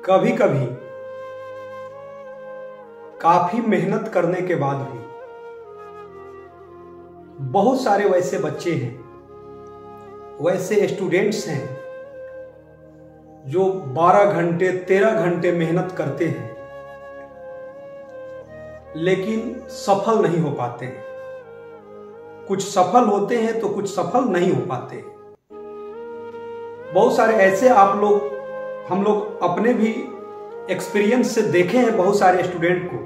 कभी कभी काफी मेहनत करने के बाद भी बहुत सारे वैसे बच्चे हैं, वैसे स्टूडेंट्स हैं जो 12 घंटे 13 घंटे मेहनत करते हैं लेकिन सफल नहीं हो पाते हैं। कुछ सफल होते हैं तो कुछ सफल नहीं हो पाते। बहुत सारे ऐसे हम लोग अपने भी एक्सपीरियंस से देखे हैं बहुत सारे स्टूडेंट को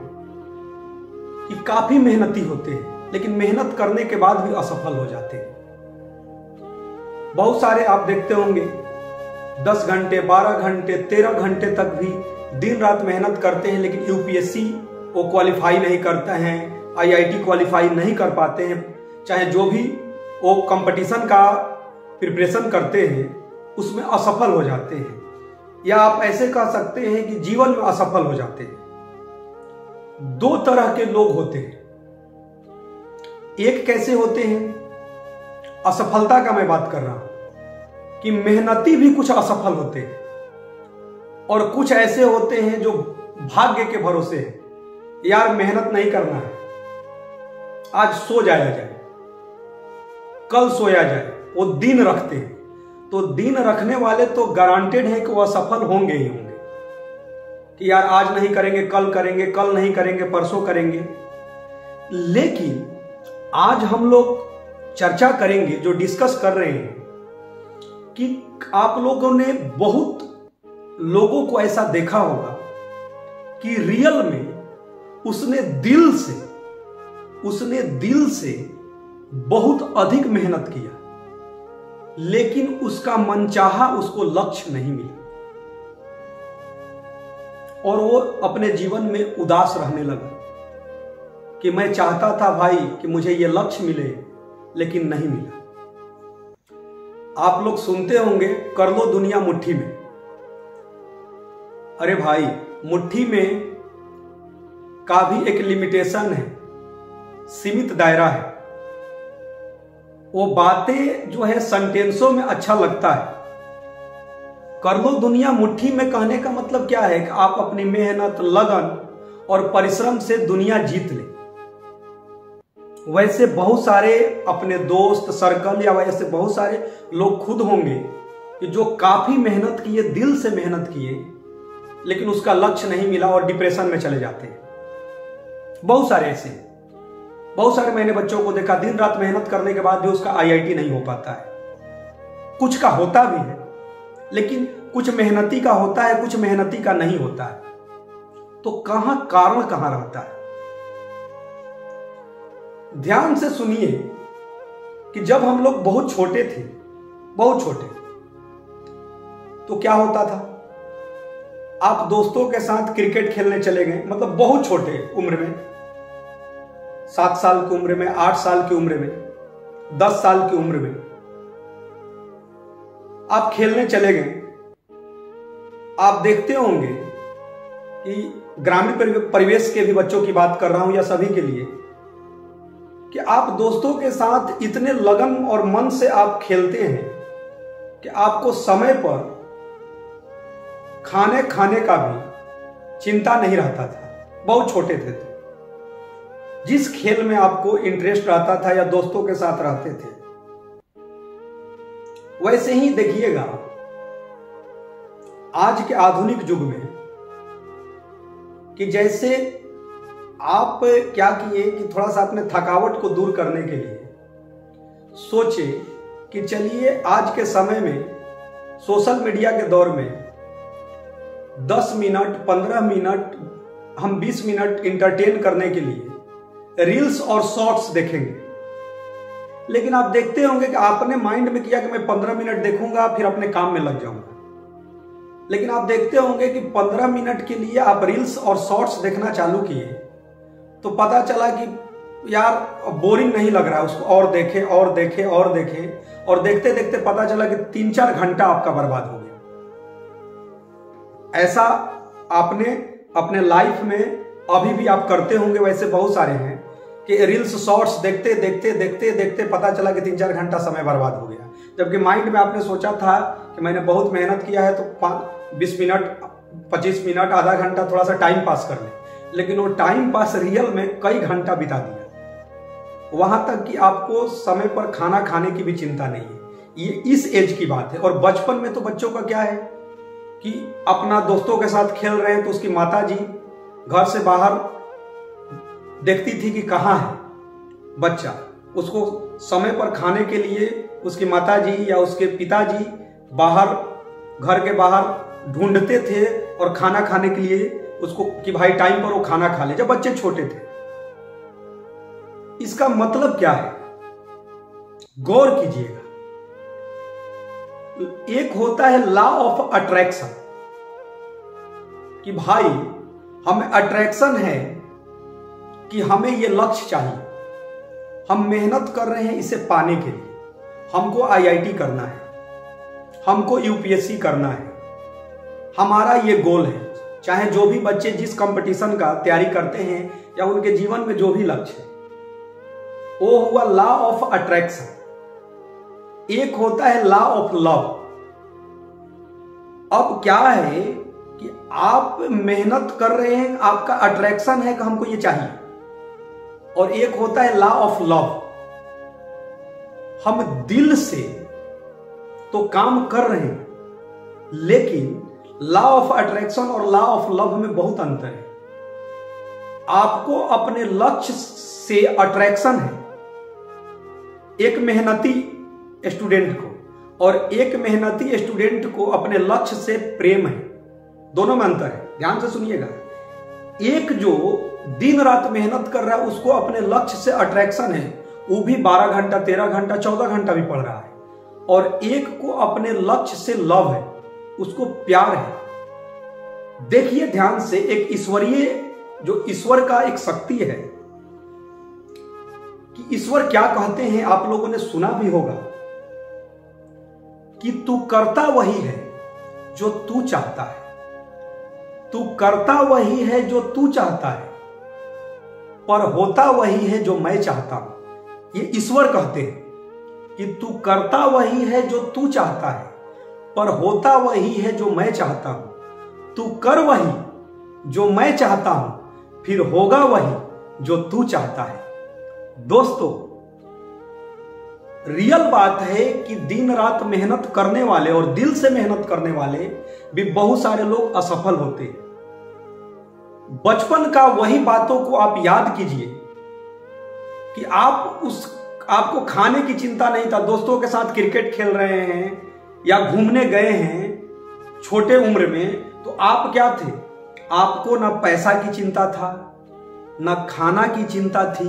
कि काफी मेहनती होते हैं लेकिन मेहनत करने के बाद भी असफल हो जाते हैं। बहुत सारे आप देखते होंगे 10 घंटे 12 घंटे 13 घंटे तक भी दिन रात मेहनत करते हैं लेकिन यूपीएससी वो क्वालिफाई नहीं करते हैं, आईआईटी क्वालिफाई नहीं कर पाते हैं। चाहे जो भी वो कंपटीशन का प्रिपरेशन करते हैं उसमें असफल हो जाते हैं, या आप ऐसे कह सकते हैं कि जीवन में असफल हो जाते हैं। दो तरह के लोग होते हैं। एक कैसे होते हैं, असफलता का मैं बात कर रहा हूं कि मेहनती भी कुछ असफल होते हैं, और कुछ ऐसे होते हैं जो भाग्य के भरोसे हैं, यार मेहनत नहीं करना है, आज सो जाया जाए, कल सोया जाए, वो दिन रखते हैं। तो दिन रखने वाले तो गारंटेड है कि वह सफल होंगे ही होंगे कि यार आज नहीं करेंगे कल करेंगे, कल नहीं करेंगे परसों करेंगे। लेकिन आज हम लोग चर्चा करेंगे, जो डिस्कस कर रहे हैं, कि आप लोगों ने बहुत लोगों को ऐसा देखा होगा कि रियल में उसने दिल से बहुत अधिक मेहनत किया लेकिन उसका मनचाहा उसको लक्ष्य नहीं मिला और वो अपने जीवन में उदास रहने लगा कि मैं चाहता था भाई कि मुझे ये लक्ष्य मिले लेकिन नहीं मिला। आप लोग सुनते होंगे कर लो दुनिया मुट्ठी में। अरे भाई, मुट्ठी में का भी एक लिमिटेशन है, सीमित दायरा है। वो बातें जो है सेंटेंसों में अच्छा लगता है। कर लो दुनिया मुट्ठी में कहने का मतलब क्या है कि आप अपनी मेहनत, लगन और परिश्रम से दुनिया जीत ले। वैसे बहुत सारे अपने दोस्त सर्कल या वैसे बहुत सारे लोग खुद होंगे कि जो काफी मेहनत किए, दिल से मेहनत किए, लेकिन उसका लक्ष्य नहीं मिला और डिप्रेशन में चले जाते हैं। बहुत सारे ऐसे, बहुत सारे मैंने बच्चों को देखा दिन रात मेहनत करने के बाद भी उसका आईआईटी नहीं हो पाता है। कुछ का होता भी है लेकिन कुछ मेहनती का होता है, कुछ मेहनती का नहीं होता है। तो कारण कहां रहता है? ध्यान से सुनिए कि जब हम लोग बहुत छोटे थे, बहुत छोटे, तो क्या होता था, आप दोस्तों के साथ क्रिकेट खेलने चले गए, मतलब बहुत छोटे उम्र में, 7 साल की उम्र में, 8 साल की उम्र में, 10 साल की उम्र में आप खेलने चले गए। आप देखते होंगे कि ग्रामीण परिवेश के भी बच्चों की बात कर रहा हूं या सभी के लिए, कि आप दोस्तों के साथ इतने लगन और मन से आप खेलते हैं कि आपको समय पर खाने का भी चिंता नहीं रहता था। बहुत छोटे थे तो जिस खेल में आपको इंटरेस्ट रहता था या दोस्तों के साथ रहते थे, वैसे ही देखिएगा आज के आधुनिक युग में कि जैसे आप क्या किए कि थोड़ा सा अपने थकावट को दूर करने के लिए सोचे कि चलिए आज के समय में सोशल मीडिया के दौर में 10 मिनट 15 मिनट हम 20 मिनट इंटरटेन करने के लिए रील्स और शॉर्ट्स देखेंगे। लेकिन आप देखते होंगे कि आपने माइंड में किया कि मैं 15 मिनट देखूंगा फिर अपने काम में लग जाऊंगा, लेकिन आप देखते होंगे कि 15 मिनट के लिए आप रील्स और शॉर्ट्स देखना चालू किए तो पता चला कि यार बोरिंग नहीं लग रहा है उसको, और देखे और देखे और देखे, और देखते देखते पता चला कि 3-4 घंटा आपका बर्बाद हो गया। ऐसा आपने अपने लाइफ में अभी भी आप करते होंगे, वैसे बहुत सारे हैं कि रील्स शॉर्ट्स देखते देखते देखते देखते पता चला कि 3-4 घंटा समय बर्बाद हो गया, जबकि माइंड में आपने सोचा था कि मैंने बहुत मेहनत किया है तो 20 मिनट 25 मिनट आधा घंटा थोड़ा सा टाइम पास कर ले, लेकिन वो टाइम पास रियल में कई घंटा बिता दिया। वहां तक कि आपको समय पर खाना खाने की भी चिंता नहीं है। ये इस एज की बात है। और बचपन में तो बच्चों का क्या है कि अपना दोस्तों के साथ खेल रहे हैं तो उसकी माता जी घर से बाहर देखती थी कि कहाँ है बच्चा, उसको समय पर खाने के लिए उसकी माता जी या उसके पिताजी बाहर, घर के बाहर ढूंढते थे और खाना खाने के लिए उसको कि भाई टाइम पर वो खाना खा ले, जब बच्चे छोटे थे। इसका मतलब क्या है, गौर कीजिएगा। एक होता है लॉ ऑफ अट्रैक्शन कि भाई हमें अट्रैक्शन है कि हमें ये लक्ष्य चाहिए, हम मेहनत कर रहे हैं इसे पाने के लिए, हमको आईआईटी करना है, हमको यूपीएससी करना है, हमारा ये गोल है। चाहे जो भी बच्चे जिस कंपटीशन का तैयारी करते हैं या उनके जीवन में जो भी लक्ष्य है, वो हुआ लॉ ऑफ अट्रैक्शन। एक होता है लॉ ऑफ लव। अब क्या है कि आप मेहनत कर रहे हैं, आपका अट्रैक्शन है कि हमको ये चाहिए, और एक होता है लॉ ऑफ लव। हम दिल से तो काम कर रहे हैं, लेकिन लॉ ऑफ अट्रैक्शन और लॉ ऑफ लव में बहुत अंतर है। आपको अपने लक्ष्य से अट्रैक्शन है एक मेहनती स्टूडेंट को, और एक मेहनती स्टूडेंट को अपने लक्ष्य से प्रेम है। दोनों में अंतर है, ध्यान से सुनिएगा। एक जो दिन रात मेहनत कर रहा है उसको अपने लक्ष्य से अट्रैक्शन है, वो भी 12 घंटा 13 घंटा 14 घंटा भी पढ़ रहा है, और एक को अपने लक्ष्य से लव है, उसको प्यार है। देखिए ध्यान से, एक ईश्वरीय, जो ईश्वर का एक शक्ति है कि ईश्वर क्या कहते हैं, आप लोगों ने सुना भी होगा कि तू करता वही है जो तू चाहता है, तू करता वही है जो तू चाहता है, पर होता वही है जो मैं चाहता हूं। ये ईश्वर कहते हैं कि तू करता वही है जो तू चाहता है, पर होता वही है जो मैं चाहता हूं। तू कर वही जो मैं चाहता हूं, फिर होगा वही जो तू चाहता है। दोस्तों, रियल बात है कि दिन रात मेहनत करने वाले और दिल से मेहनत करने वाले भी बहुत सारे लोग असफल होते हैं। बचपन का वही बातों को आप याद कीजिए कि आपको खाने की चिंता नहीं था, दोस्तों के साथ क्रिकेट खेल रहे हैं या घूमने गए हैं छोटे उम्र में, तो आप क्या थे, आपको ना पैसा की चिंता था, ना खाना की चिंता थी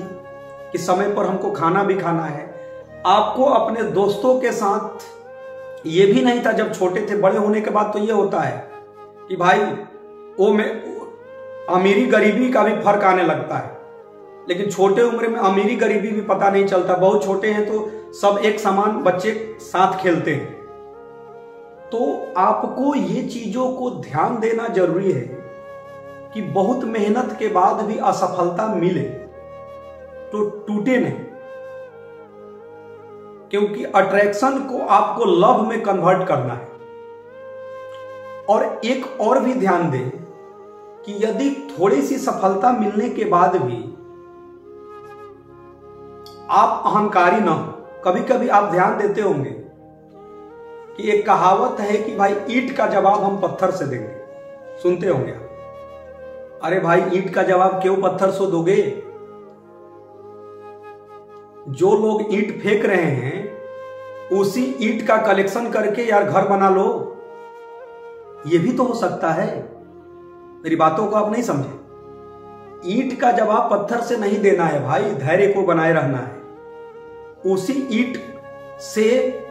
कि समय पर हमको खाना भी खाना है। आपको अपने दोस्तों के साथ ये भी नहीं था जब छोटे थे। बड़े होने के बाद तो ये होता है कि भाई वो में अमीरी गरीबी का भी फर्क आने लगता है, लेकिन छोटे उम्र में अमीरी गरीबी भी पता नहीं चलता। बहुत छोटे हैं तो सब एक समान बच्चे साथ खेलते हैं। तो आपको ये चीजों को ध्यान देना जरूरी है कि बहुत मेहनत के बाद भी असफलता मिले तो टूटे नहीं, क्योंकि अट्रैक्शन को आपको लव में कन्वर्ट करना है। और एक और भी ध्यान दें कि यदि थोड़ी सी सफलता मिलने के बाद भी आप अहंकारी ना हो, कभी कभी आप ध्यान देते होंगे कि एक कहावत है कि भाई ईंट का जवाब हम पत्थर से देंगे, सुनते होंगे आप। अरे भाई ईंट का जवाब क्यों पत्थर से दोगे? जो लोग ईंट फेंक रहे हैं उसी ईंट का कलेक्शन करके यार घर बना लो, ये भी तो हो सकता है। मेरी बातों को आप नहीं समझे। ईंट का जवाब पत्थर से नहीं देना है भाई, धैर्य को बनाए रहना है, उसी ईंट से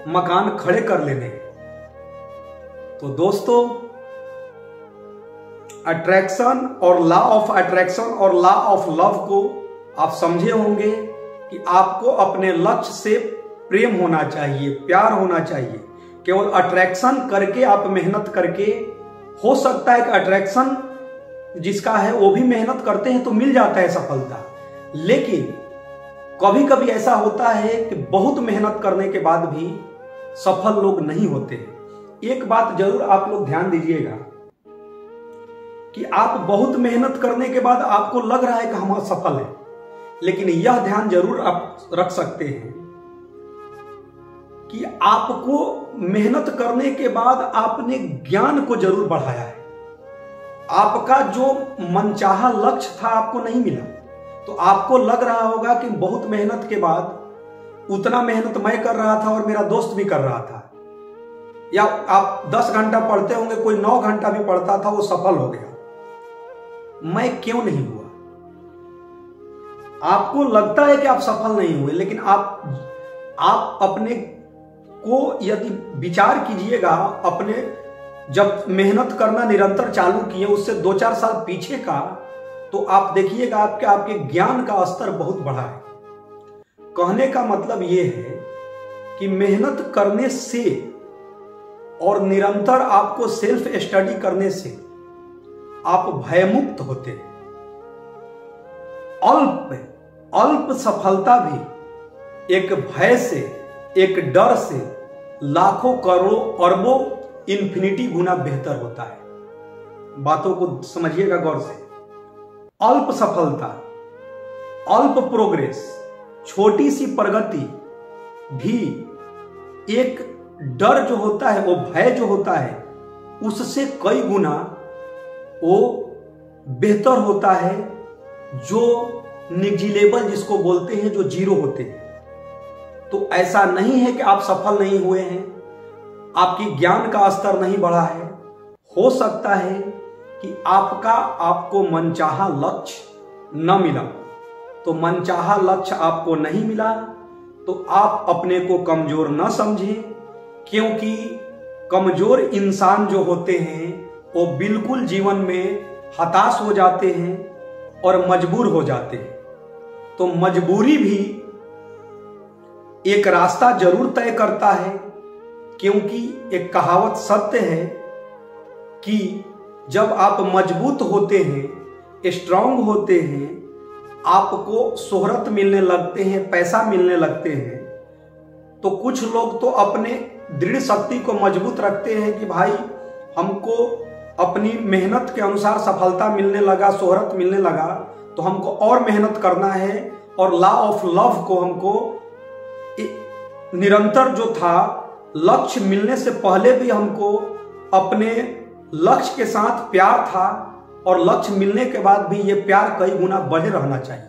मकान खड़े कर लेने। तो दोस्तों, अट्रैक्शन और लॉ ऑफ अट्रैक्शन और लॉ ऑफ लव को आप समझे होंगे कि आपको अपने लक्ष्य से प्रेम होना चाहिए, प्यार होना चाहिए। केवल अट्रैक्शन करके आप मेहनत करके, हो सकता है कि अट्रैक्शन जिसका है वो भी मेहनत करते हैं तो मिल जाता है सफलता, लेकिन कभी कभी ऐसा होता है कि बहुत मेहनत करने के बाद भी सफल लोग नहीं होते हैं। एक बात जरूर आप लोग ध्यान दीजिएगा कि आप बहुत मेहनत करने के बाद आपको लग रहा है कि हम असफल हैं, लेकिन यह ध्यान जरूर आप रख सकते हैं कि आपको मेहनत करने के बाद आपने ज्ञान को जरूर बढ़ाया है। आपका जो मनचाहा लक्ष्य था आपको नहीं मिला, तो आपको लग रहा होगा कि बहुत मेहनत के बाद उतना मेहनत मैं कर रहा था और मेरा दोस्त भी कर रहा था, या आप 10 घंटा पढ़ते होंगे, कोई 9 घंटा भी पढ़ता था, वो सफल हो गया, मैं क्यों नहीं हुआ? आपको लगता है कि आप सफल नहीं हुए, लेकिन आप अपने को यदि विचार कीजिएगा, अपने जब मेहनत करना निरंतर चालू किए उससे 2-4 साल पीछे का, तो आप देखिएगा आपके ज्ञान का स्तर बहुत बढ़ा है। कहने का मतलब यह है कि मेहनत करने से और निरंतर आपको सेल्फ स्टडी करने से आप भयमुक्त होते हैं। अल्प सफलता भी एक भय से, एक डर से लाखों करोड़ों अरबों इन्फिनिटी गुना बेहतर होता है। बातों को समझिएगा गौर से। अल्प सफलता, अल्प प्रोग्रेस, छोटी सी प्रगति भी एक डर जो होता है, वो भय जो होता है, उससे कई गुना वो बेहतर होता है, जो निग्जिलेबल जिसको बोलते हैं, जो जीरो होते हैं। तो ऐसा नहीं है कि आप सफल नहीं हुए हैं, आपकी ज्ञान का स्तर नहीं बढ़ा है। हो सकता है कि आपको मनचाहा लक्ष्य न मिला, तो मनचाहा लक्ष्य आपको नहीं मिला तो आप अपने को कमजोर न समझें, क्योंकि कमजोर इंसान जो होते हैं वो बिल्कुल जीवन में हताश हो जाते हैं और मजबूर हो जाते हैं। तो मजबूरी भी एक रास्ता जरूर तय करता है, क्योंकि एक कहावत सत्य है कि जब आप मजबूत होते हैं, स्ट्रांग होते हैं, आपको शोहरत मिलने लगते हैं, पैसा मिलने लगते हैं, तो कुछ लोग तो अपने दृढ़ शक्ति को मजबूत रखते हैं कि भाई हमको अपनी मेहनत के अनुसार सफलता मिलने लगा, शोहरत मिलने लगा, तो हमको और मेहनत करना है, और लॉ ऑफ लव को हमको निरंतर जो था, लक्ष्य मिलने से पहले भी हमको अपने लक्ष्य के साथ प्यार था, और लक्ष्य मिलने के बाद भी ये प्यार कई गुना बढ़े रहना चाहिए।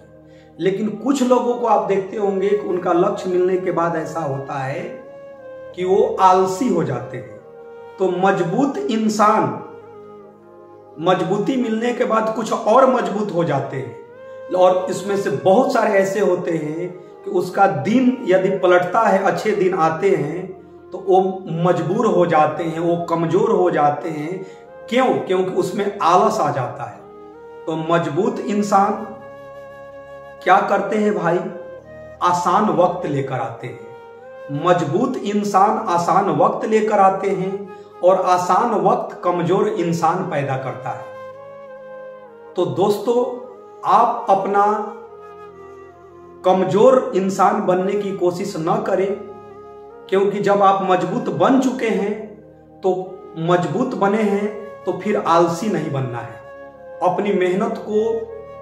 लेकिन कुछ लोगों को आप देखते होंगे कि उनका लक्ष्य मिलने के बाद ऐसा होता है कि वो आलसी हो जाते हैं। तो मजबूत इंसान मजबूती मिलने के बाद कुछ और मजबूत हो जाते हैं, और इसमें से बहुत सारे ऐसे होते हैं कि उसका दिन यदि पलटता है, अच्छे दिन आते हैं, तो वो मजबूर हो जाते हैं, वो कमजोर हो जाते हैं। क्यों? क्योंकि उसमें आलस आ जाता है। तो मजबूत इंसान क्या करते हैं भाई? आसान वक्त लेकर आते हैं। मजबूत इंसान आसान वक्त लेकर आते हैं, और आसान वक्त कमजोर इंसान पैदा करता है। तो दोस्तों, आप अपना कमजोर इंसान बनने की कोशिश न करें, क्योंकि जब आप मजबूत बन चुके हैं, तो मजबूत बने हैं, तो फिर आलसी नहीं बनना है, अपनी मेहनत को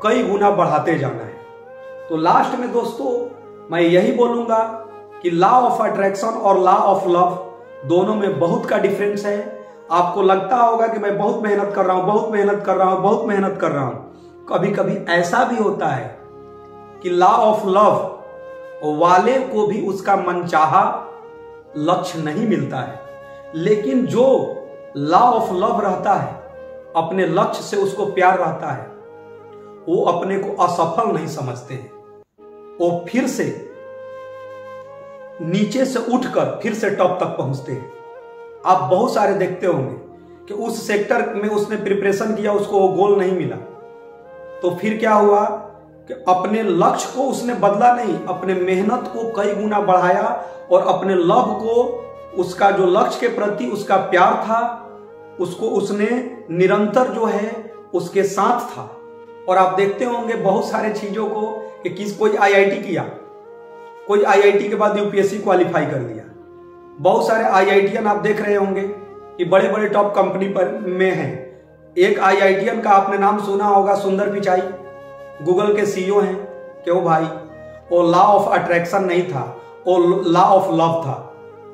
कई गुना बढ़ाते जाना है। तो लास्ट में दोस्तों मैं यही बोलूंगा कि लॉ ऑफ अट्रैक्शन और लॉ ऑफ लव दोनों में बहुत का डिफरेंस है। आपको लगता होगा कि मैं बहुत मेहनत कर रहा हूं, बहुत मेहनत कर रहा हूं, बहुत मेहनत कर रहा हूं। कभी कभी ऐसा भी होता है कि लॉ ऑफ लव वाले को भी उसका मनचाहा लक्ष्य नहीं मिलता है, लेकिन जो लॉ ऑफ लव रहता है, अपने लक्ष्य से उसको प्यार रहता है, वो अपने को असफल नहीं समझते हैं। वो फिर से नीचे से उठकर फिर से टॉप तक पहुंचते हैं। आप बहुत सारे देखते होंगे कि उस सेक्टर में उसने प्रिपरेशन किया, उसको वो गोल नहीं मिला, तो फिर क्या हुआ कि अपने लक्ष्य को उसने बदला नहीं, अपने मेहनत को कई गुना बढ़ाया, और अपने लव को, उसका जो लक्ष्य के प्रति उसका प्यार था, उसको उसने निरंतर जो है उसके साथ था। और आप देखते होंगे बहुत सारे चीजों को कि कोई आईआईटी किया, कोई आईआईटी के बाद यूपीएससी क्वालिफाई कर लिया। बहुत सारे आईआईटीएन आप देख रहे होंगे कि बड़े बड़े टॉप कंपनी पर में हैं, एक IITian का आपने नाम सुना होगा, सुंदर पिचाई, गूगल के CEO हैं। क्यों भाई? वो लॉ ऑफ अट्रैक्शन नहीं था, वो लॉ ऑफ लव था।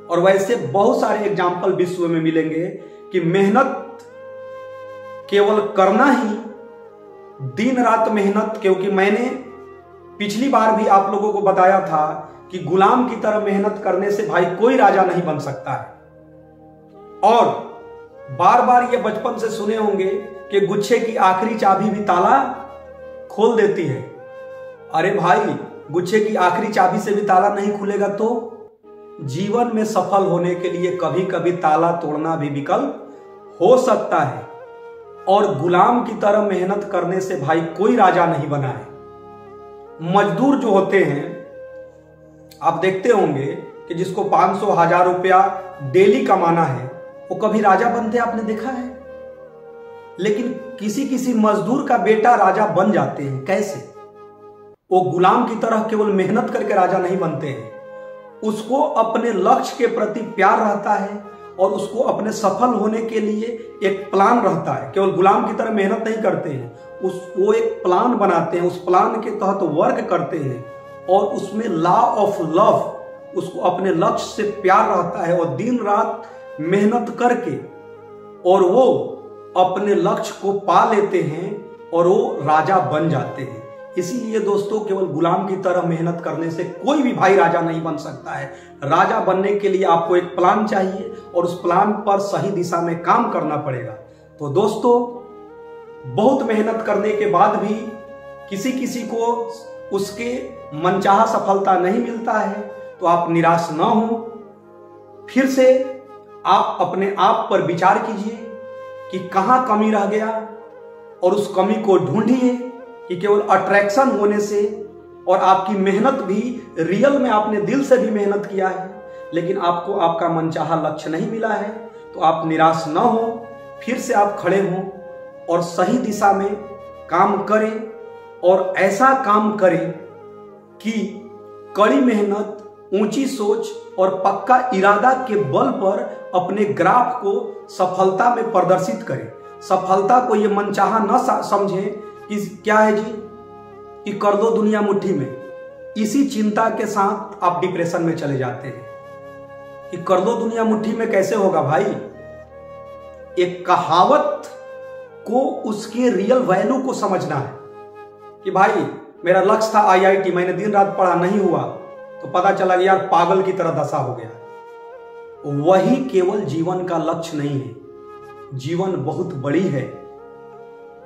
और वैसे बहुत सारे एग्जाम्पल विश्व में मिलेंगे कि मेहनत केवल करना ही, दिन रात मेहनत। क्योंकि मैंने पिछली बार भी आप लोगों को बताया था कि गुलाम की तरह मेहनत करने से भाई कोई राजा नहीं बन सकता है। और बार बार ये बचपन से सुने होंगे कि गुच्छे की आखिरी चाबी भी ताला खोल देती है। अरे भाई, गुच्छे की आखिरी चाबी से भी ताला नहीं खुलेगा तो जीवन में सफल होने के लिए कभी कभी ताला तोड़ना भी विकल्प हो सकता है। और गुलाम की तरह मेहनत करने से भाई कोई राजा नहीं बना है। मजदूर जो होते हैं, आप देखते होंगे कि जिसको 500-1000 रुपया डेली कमाना है, वो कभी राजा बनते आपने देखा है? लेकिन किसी किसी मजदूर का बेटा राजा बन जाते हैं। कैसे? वो गुलाम की तरह केवल मेहनत करके राजा नहीं बनते हैं। उसको अपने लक्ष्य के प्रति प्यार रहता है और उसको अपने सफल होने के लिए एक प्लान रहता है। केवल गुलाम की तरह मेहनत नहीं करते हैं, वो एक प्लान बनाते हैं, उस प्लान के तहत वर्क करते हैं और उसमें लॉ ऑफ लव, उसको अपने लक्ष्य से प्यार रहता है और दिन रात मेहनत करके और वो अपने लक्ष्य को पा लेते हैं और वो राजा बन जाते हैं। इसीलिए दोस्तों, केवल गुलाम की तरह मेहनत करने से कोई भी भाई राजा नहीं बन सकता है। राजा बनने के लिए आपको एक प्लान चाहिए और उस प्लान पर सही दिशा में काम करना पड़ेगा। तो दोस्तों, बहुत मेहनत करने के बाद भी किसी किसी को उसके मनचाहा सफलता नहीं मिलता है, तो आप निराश न हो। फिर से आप अपने आप पर विचार कीजिए कि कहां कमी रह गया और उस कमी को ढूंढिए कि केवल अट्रैक्शन होने से और आपकी मेहनत भी रियल में, आपने दिल से भी मेहनत किया है लेकिन आपको आपका मनचाहा लक्ष्य नहीं मिला है, तो आप निराश न हो। फिर से आप खड़े हों और सही दिशा में काम करें और ऐसा काम करें कि कड़ी मेहनत, ऊंची सोच और पक्का इरादा के बल पर अपने ग्राफ को सफलता में प्रदर्शित करें। सफलता को ये मनचाहा न समझें कि क्या है जी कि कर दो दुनिया मुट्ठी में। इसी चिंता के साथ आप डिप्रेशन में चले जाते हैं कि कर दो दुनिया मुट्ठी में कैसे होगा भाई। एक कहावत को उसके रियल वैल्यू को समझना है कि भाई मेरा लक्ष्य था IIT, मैंने दिन रात पढ़ा, नहीं हुआ तो पता चला कि यार पागल की तरह दशा हो गया। वही केवल जीवन का लक्ष्य नहीं है। जीवन बहुत बड़ी है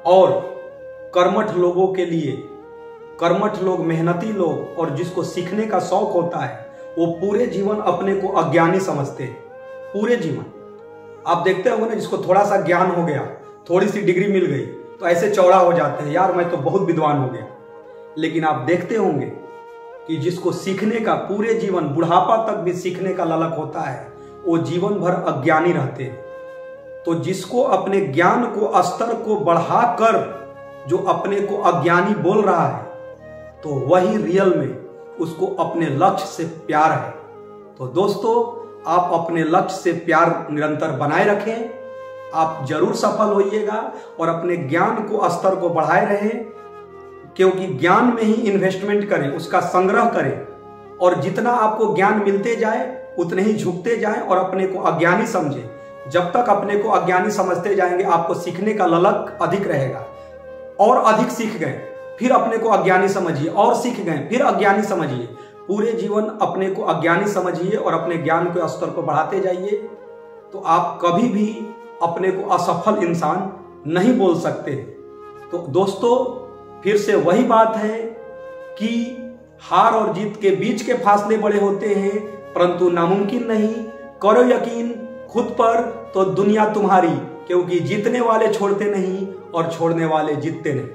और कर्मठ लोगों के लिए, कर्मठ लोग, मेहनती लोग और जिसको सीखने का शौक होता है, वो पूरे जीवन अपने को अज्ञानी समझते हैं। पूरे जीवन आप देखते होंगे ना, जिसको थोड़ा सा ज्ञान हो गया, थोड़ी सी डिग्री मिल गई तो ऐसे चौड़ा हो जाते हैं, यार मैं तो बहुत विद्वान हो गया। लेकिन आप देखते होंगे कि जिसको सीखने का पूरे जीवन, बुढ़ापा तक भी सीखने का ललक होता है, वो जीवन भर अज्ञानी रहते हैं। तो जिसको अपने ज्ञान को, स्तर को बढ़ाकर जो अपने को अज्ञानी बोल रहा है, तो वही रियल में उसको अपने लक्ष्य से प्यार है। तो दोस्तों, आप अपने लक्ष्य से प्यार निरंतर बनाए रखें, आप जरूर सफल होइएगा और अपने ज्ञान को, स्तर को बढ़ाए रहें। क्योंकि ज्ञान में ही इन्वेस्टमेंट करें, उसका संग्रह करें और जितना आपको ज्ञान मिलते जाए उतने ही झुकते जाएं और अपने को अज्ञानी समझें। जब तक अपने को अज्ञानी समझते जाएंगे, आपको सीखने का ललक अधिक रहेगा और अधिक सीख गए, फिर अपने को अज्ञानी समझिए और सीख गए, फिर अज्ञानी समझिए। पूरे जीवन अपने को अज्ञानी समझिए और अपने ज्ञान के स्तर को बढ़ाते जाइए, तो आप कभी भी अपने को असफल इंसान नहीं बोल सकते। तो दोस्तों, फिर से वही बात है कि हार और जीत के बीच के फासले बड़े होते हैं, परंतु नामुमकिन नहीं। करो यकीन खुद पर तो दुनिया तुम्हारी, क्योंकि जीतने वाले छोड़ते नहीं और छोड़ने वाले जीतते नहीं।